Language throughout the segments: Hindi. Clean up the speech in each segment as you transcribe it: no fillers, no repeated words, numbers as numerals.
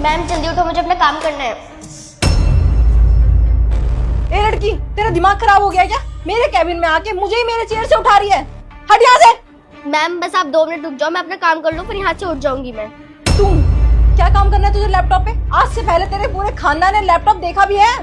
मैम जल्दी उठो, मुझे अपना काम करना है। ए लड़की, तेरा दिमाग खराब हो गया क्या? मेरे कैबिन में आके मुझे ही मेरे चेयर से उठा रही है। हट यहाँ से। मैम बस आप 2 मिनट रुक जाओ, मैं अपना काम कर लूँ, फिर यहाँ से उठ जाऊंगी मैं। तुम क्या काम करना है तुझे लैपटॉप पे? आज से पहले तेरे पूरे खानदान ने लैपटॉप देखा भी है?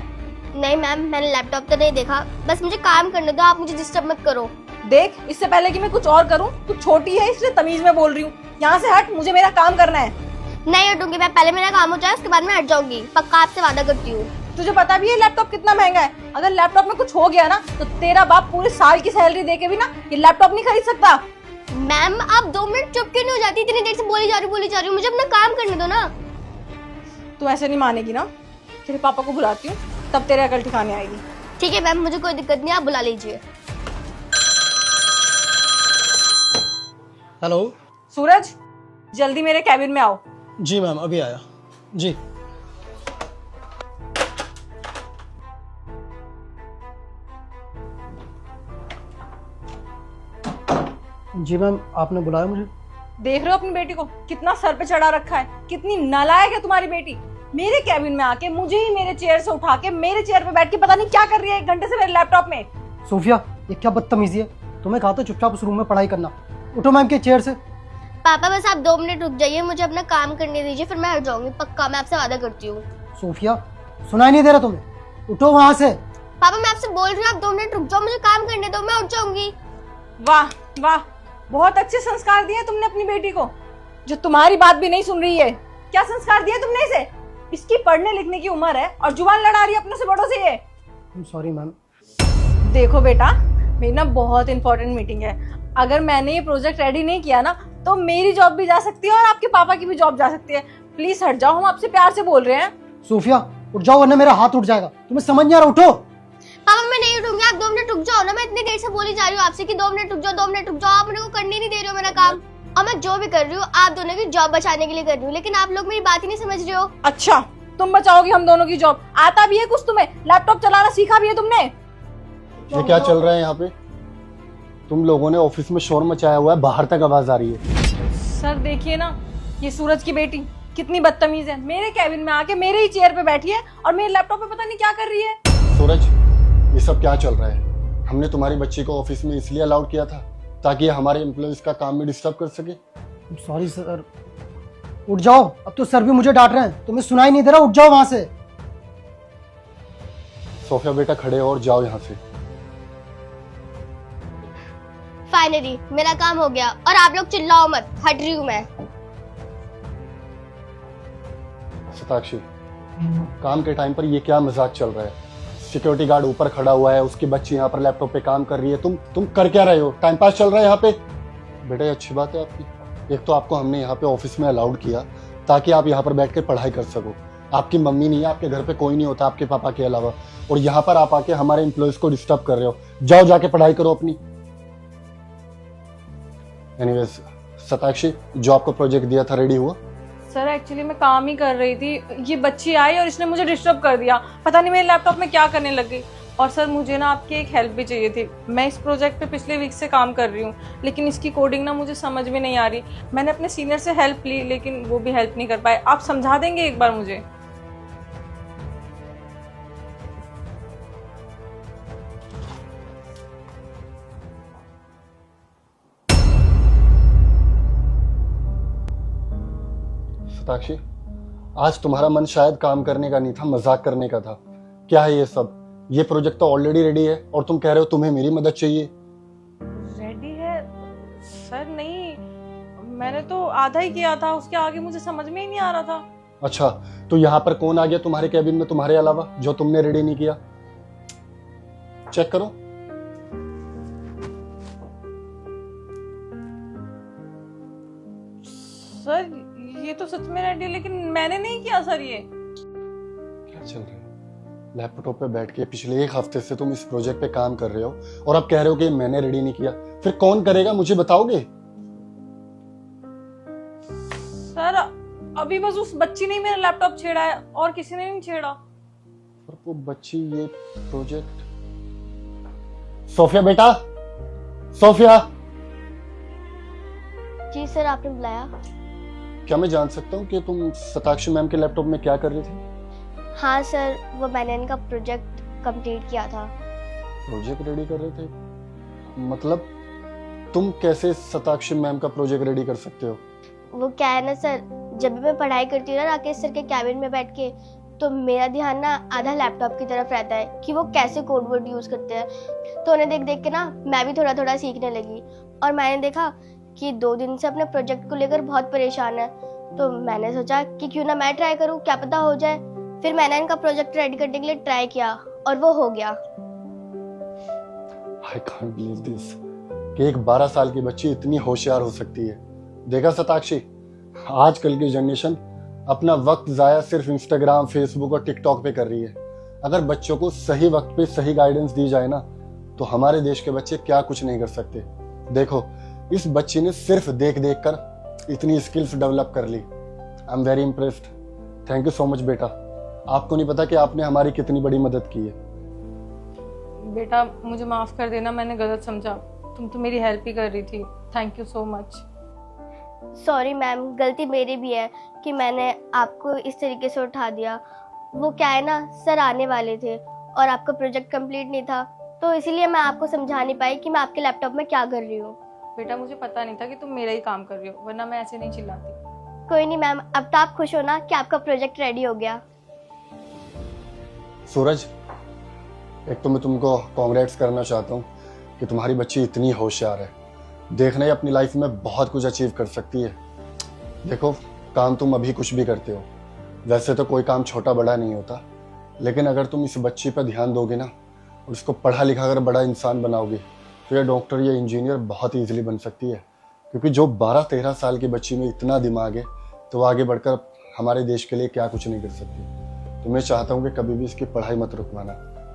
नहीं मैम, मैंने लैपटॉप तो नहीं देखा, बस मुझे काम करने दो, आप मुझे डिस्टर्ब मत करो। देख, इससे पहले कि मैं कुछ और करूं, तू छोटी है इसलिए तमीज में बोल रही हूँ। यहाँ से हट, मुझे मेरा काम करना है। नहीं हटूंगी मैं, पहले मेरा काम हो जाए उसके बाद मैं हट जाऊंगी, पक्का आपसे वादा करती हूँ। तुझे पता भी है लैपटॉप कितना महंगा है? अगर लैपटॉप में कुछ हो गया ना तो तेरा बाप पूरे साल की सैलरी देके भी ना ये लैपटॉप नहीं खरीद सकता। मैम आप 2 मिनट चुप क्यों नहीं हो जाती? इतनी देर से बोली जा रही हूँ, मुझे अपना काम करने दो ना। तू ऐसे नहीं मानेगी ना? तेरे पापा को बुलाती हूँ, तब तेरे अकल ठिकाने आएगी। ठीक है मैम, मुझे कोई दिक्कत नहीं, आप बुला लीजिए। हेलो। सूरज, जल्दी मेरे कैबिन में आओ। जी मैम, अभी आया। जी जी मैम, आपने बुलाया मुझे? देख रहे हो अपनी बेटी को कितना सर पे चढ़ा रखा है? कितनी नालायक है तुम्हारी बेटी। मेरे कैबिन में आके मुझे ही मेरे चेयर से उठा के मेरे चेयर पे बैठ के पता नहीं क्या कर रही है 1 घंटे से मेरे लैपटॉप में। सोफिया, ये क्या बदतमीजी है? तुम्हें कहा था चुपचाप उस रूम में पढ़ाई करना। उठो मैम के चेयर से। पापा बस आप 2 मिनट रुक जाइए, मुझे अपना काम करने दीजिए, फिर मैं हट जाऊंगी, पक्का, मैं आपसे वादा करती हूँ। सोफिया, सुनाई नहीं दे रहा तुम्हें? उठो वहां से। पापा मैं आपसे बोल रही हूँ, आप 2 मिनट रुक जाओ, मुझे काम करने दो, मैं उठ जाऊंगी। वाह वाह, बहुत अच्छे संस्कार दिए तुमने अपनी बेटी को, जो तुम्हारी बात भी नहीं सुन रही है। क्या संस्कार दिए तुमने इसे? इसकी पढ़ने लिखने की उम्र है और जुबान लड़ा रही है अपने से बड़ों से ये। Sorry ma'am. देखो बेटा, मेरी ना बहुत इंपॉर्टेंट मीटिंग है। अगर मैंने ये प्रोजेक्ट रेडी नहीं किया ना तो मेरी जॉब भी जा सकती है और आपके पापा की भी जॉब जा सकती है। प्लीज हट जाओ, हम आपसे प्यार से बोल रहे हैं। सोफिया, उठ जाओ वरना मेरा हाथ उठ जाएगा। तुम्हें समझ नहीं आ रहा? उठो। पापा मैं नहीं उठूंगी, आप 2 मिनट रुक जाओ ना, मैं इतनी देर से बोली जा रही हूँ आपसे कि 2 मिनट रुक जाओ, 2 मिनट रुक जाओ, आप मेरे को करने नहीं दे रहे हो मेरा काम। और मैं जो भी कर रही हूँ आप दोनों की जॉब बचाने के लिए कर रही हूँ, लेकिन आप लोग मेरी बात ही नहीं समझ रहे हो। अच्छा, तुम बचाओगी हम दोनों की जॉब? आता भी है कुछ तुम्हें? लैपटॉप चलाना सीखा भी है तुमने? ये क्या चल रहा है यहाँ पे? तुम लोगों ने ऑफिस में शोर मचाया हुआ है, बाहर तक आवाज आ रही है। सर देखिए ना, ये सूरज की बेटी कितनी बदतमीज है। मेरे कैबिन में आके मेरे ही चेयर पे बैठी है और मेरे लैपटॉप पे पता नहीं क्या कर रही है। सूरज, ये सब क्या चल रहा है? हमने तुम्हारी बच्ची को ऑफिस में इसलिए अलाउड किया था ताकि ये हमारे एम्प्लॉइज का काम में डिस्टर्ब कर सके। Sorry sir. उठ जाओ, अब तो सर भी मुझे डांट रहे हैं। तुम्हें सुनाई नहीं दे रहा? उठ जाओ वहां से। सोफिया बेटा, खड़े हो और जाओ यहाँ से। फाइनली मेरा काम हो गया और आप लोग चिल्लाओ मत, हट रही हूँ मैं। शताक्षी, काम के टाइम पर ये क्या मजाक चल रहा है? सिक्योरिटी गार्ड ऊपर खड़ा हुआ है, उसकी बच्ची यहाँ पर लैपटॉप पे काम कर रही है, तुम कर क्या रहे हो? टाइम पास चल रहा है यहाँ पे? बेटा ये अच्छी बात है आपकी। एक तो आपको हमने यहाँ पे ऑफिस में अलाउड किया ताकि आप यहाँ पर बैठ कर पढ़ाई कर सको। आपकी मम्मी नहीं है, आपके घर पे कोई नहीं होता आपके पापा के अलावा, और यहाँ पर आप आके हमारे एम्प्लॉयज को डिस्टर्ब कर रहे हो। जाओ जाके पढ़ाई करो अपनी। एनीवेज शताक्षी, जो आपको प्रोजेक्ट दिया था रेडी हुआ? सर एक्चुअली मैं काम ही कर रही थी, ये बच्ची आई और इसने मुझे डिस्टर्ब कर दिया। पता नहीं मेरे लैपटॉप में क्या करने लग गई। और सर मुझे ना आपकी एक हेल्प भी चाहिए थी। मैं इस प्रोजेक्ट पे पिछले वीक से काम कर रही हूँ, लेकिन इसकी कोडिंग ना मुझे समझ में नहीं आ रही। मैंने अपने सीनियर से हेल्प ली लेकिन वो भी हेल्प नहीं कर पाए। आप समझा देंगे एक बार मुझे? शताक्षी, आज तुम्हारा मन शायद काम करने का नहीं था, मजाक करने का था। क्या है ये सब? ये प्रोजेक्ट तो ऑलरेडी रेडी है और तुम कह रहे हो तुम्हें मेरी मदद चाहिए। रेडी है सर? नहीं, मैंने तो आधा ही किया था, उसके आगे मुझे समझ में ही नहीं आ रहा था। अच्छा, तो यहाँ पर कौन आ गया तुम्हारे कैबिन में तुम्हारे अलावा जो तुमने रेडी नहीं किया? चेक करो। सर ये तो सच में रेडी है, लेकिन मैंने नहीं किया सर। ये क्या चल रहा है? लैपटॉप पे बैठ के पिछले 1 हफ्ते से तुम इस प्रोजेक्ट पे काम कर रहे हो और अब कह रहे हो कि मैंने रेडी नहीं किया। फिर कौन करेगा, मुझे बताओगे? सर अभी बस उस बच्ची ने ही मेरा लैपटॉप छेड़ा है और किसी ने नहीं छेड़ा। और वो बच्ची, ये प्रोजेक्ट। सोफिया बेटा, सोफिया। जी सर, आपने बुलाया? क्या मैं जान सकता हूँ कि तुम शताक्षी मैम के लैपटॉप में क्या कर रही थी? हाँ सर, वो मैंने इनका प्रोजेक्ट कंप्लीट किया था। प्रोजेक्ट रेडी कर रहे थे? मतलब तुम कैसे शताक्षी मैम का प्रोजेक्ट रेडी कर सकते हो? वो क्या है ना सर, जब भी मैं पढ़ाई करती हूँ ना राकेश सर के कैबिन में बैठ के, तो मेरा ध्यान ना आधा लैपटॉप की तरफ रहता है कि वो कैसे कोड वर्ड यूज़ करते हैं। तो उन्हें देख देख के ना मैं भी थोड़ा थोड़ा सीखने लगी, और मैंने देखा कि 2 दिन से अपने प्रोजेक्ट को लेकर बहुत परेशान है। तो मैंने सोचा कि क्यों ना मैं ट्राई करूँ, क्या पता हो जाए। फिर मैंने इनका प्रोजेक्ट रेडी करने के लिए ट्राई किया और वो हो गया। I can't believe this कि एक 12 साल की बच्ची इतनी होशियार हो सकती है। देखा शताक्षी, आजकल की जनरेशन अपना वक्त जाया सिर्फ इंस्टाग्राम, फेसबुक और टिकटॉक पे कर रही है। अगर बच्चों को सही वक्त पे सही गाइडेंस दी जाए ना, तो हमारे देश के बच्चे क्या कुछ नहीं कर सकते। देखो, इस बच्ची ने सिर्फ देख देख कर इतनी स्किल्स डेवलप कर ली। I am very impressed. Thank you so much बेटा। आपको नहीं पता कि आपने हमारी कितनी बड़ी मदद की है। बेटा मुझे माफ़ कर देना, मैंने गलत समझा। तुम तो मेरी हेल्प ही कर रही थी। Thank you so much. Sorry ma'am, गलती मेरी भी है कि मैंने आपको इस तरीके से उठा दिया। वो क्या है ना, सर आने वाले थे और आपका प्रोजेक्ट कंप्लीट नहीं था, तो इसीलिए मैं आपको समझा नहीं पाई कि मैं आपके लैपटॉप में क्या कर रही हूँ। बेटा मुझे पता नहीं था कि तुम मेरा ही काम कर रही हो, वरना मैं ऐसे नहीं चिल्लाती। कोई नहीं मैम, अब तो आप खुश हो ना कि आपका प्रोजेक्ट रेडी हो गया। सूरज, एक तो मैं तुमको कांग्रेट्स करना चाहता हूँ कि तुम्हारी बच्ची इतनी होशियार है। देखना ही अपनी लाइफ में बहुत कुछ अचीव कर सकती है। देखो, काम तुम अभी कुछ भी करते हो, वैसे तो कोई काम छोटा बड़ा नहीं होता, लेकिन अगर तुम इस बच्ची पर ध्यान दोगे ना और उसको पढ़ा लिखा कर बड़ा इंसान बनाओगे, तो ये डॉक्टर या इंजीनियर बहुत ईजिली बन सकती है। क्योंकि जो 12-13 साल की बच्ची में इतना दिमाग है, तो वो आगे बढ़कर हमारे देश के लिए क्या कुछ नहीं कर सकती। तो मैं चाहता हूँ कि कभी भी इसकी पढ़ाई मत रुकवाना।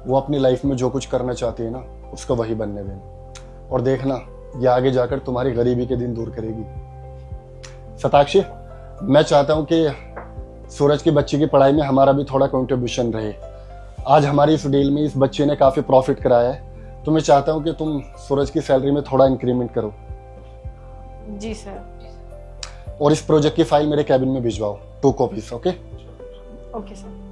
वो अपनी लाइफ में जो कुछ करना चाहती है ना, उसको वही बनने देना। और देखना, ये आगे जाकर तुम्हारी गरीबी के दिन दूर करेगी। शताक्षी, मैं चाहता हूँ कि सूरज की बच्ची की पढ़ाई में हमारा भी थोड़ा कंट्रीब्यूशन रहे। आज हमारी इस डील में इस बच्चे ने काफ़ी प्रॉफिट कराया है, तो मैं चाहता हूँ कि तुम सूरज की सैलरी में थोड़ा इंक्रीमेंट करो। जी सर। और इस प्रोजेक्ट की फाइल मेरे कैबिन में भिजवाओ, 2 कॉपीज। Okay okay sir.